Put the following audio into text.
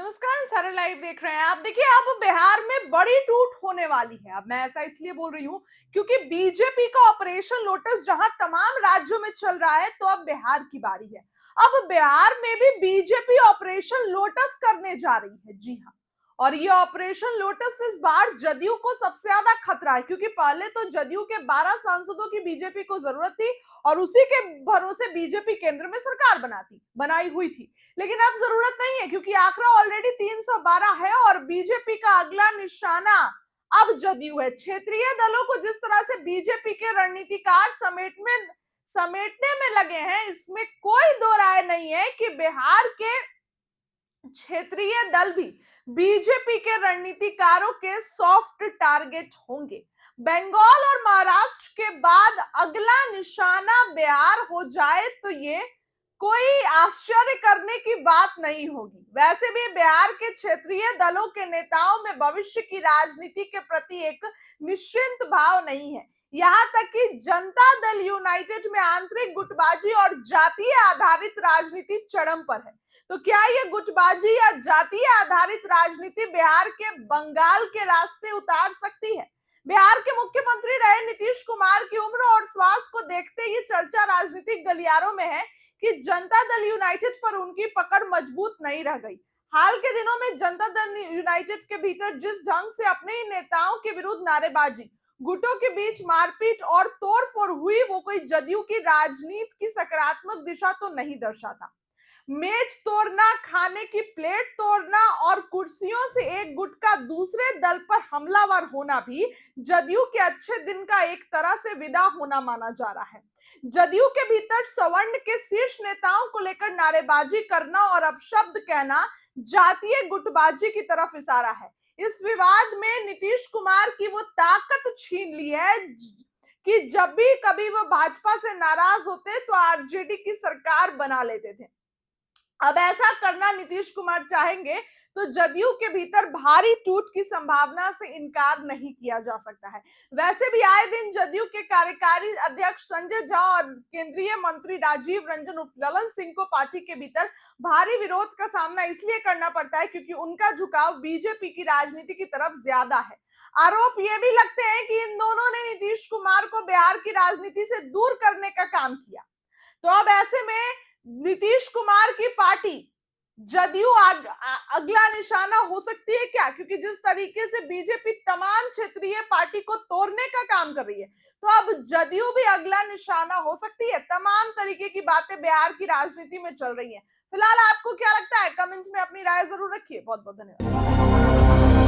नमस्कार, सारे लाइव देख रहे हैं आप। देखिए, अब बिहार में बड़ी टूट होने वाली है। अब मैं ऐसा इसलिए बोल रही हूँ क्योंकि बीजेपी का ऑपरेशन लोटस जहां तमाम राज्यों में चल रहा है, तो अब बिहार की बारी है। अब बिहार में भी बीजेपी ऑपरेशन लोटस करने जा रही है। जी हाँ, और ये ऑपरेशन लोटस इस बार जदयू को सबसे ज्यादा खतरा है, क्योंकि पहले तो जदयू के 12 सांसदों की बीजेपी को जरूरत थी और उसी के भरोसे बीजेपी केंद्र में सरकार बनाई हुई थी। लेकिन अब जरूरत नहीं है, क्योंकि आंकड़ा ऑलरेडी 312 है और बीजेपी का अगला निशाना अब जदयू है। क्षेत्रीय दलों को जिस तरह से बीजेपी के रणनीतिकार समेटने में लगे हैं, इसमें कोई दो राय नहीं है कि बिहार के क्षेत्रीय दल भी बीजेपी के रणनीतिकारों के सॉफ्ट टारगेट होंगे। बंगाल और महाराष्ट्र के बाद अगला निशाना बिहार हो जाए तो ये कोई आश्चर्य करने की बात नहीं होगी। वैसे भी बिहार के क्षेत्रीय दलों के नेताओं में भविष्य की राजनीति के प्रति एक निश्चिंत भाव नहीं है। यहां तक कि जनता दल यूनाइटेड में आंतरिक गुटबाजी और जातीय आधारित राजनीति चरम पर है। तो क्या ये गुटबाजी या जातीय आधारित राजनीति बिहार के बंगाल के रास्ते उतार सकती है? बिहार के मुख्यमंत्री रहे नीतीश कुमार की उम्र और स्वास्थ्य को देखते ये चर्चा राजनीतिक गलियारों में है कि जनता दल यूनाइटेड पर उनकी पकड़ मजबूत नहीं रह गई। हाल के दिनों में जनता दल यूनाइटेड के भीतर जिस ढंग से अपने ही नेताओं के विरुद्ध नारेबाजी, गुटों के बीच मारपीट और तोड़फोड़ हुई, वो कोई जदयू की राजनीति की सकारात्मक दिशा तो नहीं दर्शाता। मेज तोड़ना, खाने की प्लेट तोड़ना और कुर्सियों से एक गुट का दूसरे दल पर हमलावर होना भी जदयू के अच्छे दिन का एक तरह से विदा होना माना जा रहा है। जदयू के भीतर सवर्ण के शीर्ष नेताओं को लेकर नारेबाजी करना और अपशब्द कहना जातीय गुटबाजी की तरफ इशारा है। इस विवाद में नीतीश कुमार की वो ताकत छीन ली है कि जब भी कभी वो भाजपा से नाराज होते तो आरजेडी की सरकार बना लेते थे। अब ऐसा करना नीतीश कुमार चाहेंगे तो जदयू के भीतर भारी टूट की संभावना से इनकार नहीं किया जा सकता है। वैसे भी आए दिन जदयू के कार्यकारी अध्यक्ष संजय झा और केंद्रीय मंत्री राजीव रंजन उर्फ ललन सिंह को पार्टी के भीतर भारी विरोध का सामना इसलिए करना पड़ता है क्योंकि उनका झुकाव बीजेपी की राजनीति की तरफ ज्यादा है। आरोप ये भी लगते हैं कि इन दोनों ने नीतीश कुमार को बिहार की राजनीति से दूर करने का काम किया। तो अब ऐसे में नीतीश कुमार की पार्टी जदयू अगला निशाना हो सकती है क्या? क्योंकि जिस तरीके से बीजेपी तमाम क्षेत्रीय पार्टी को तोड़ने का काम कर रही है, तो अब जदयू भी अगला निशाना हो सकती है। तमाम तरीके की बातें बिहार की राजनीति में चल रही हैं। फिलहाल आपको क्या लगता है? कमेंट में अपनी राय जरूर रखिए। बहुत बहुत धन्यवाद।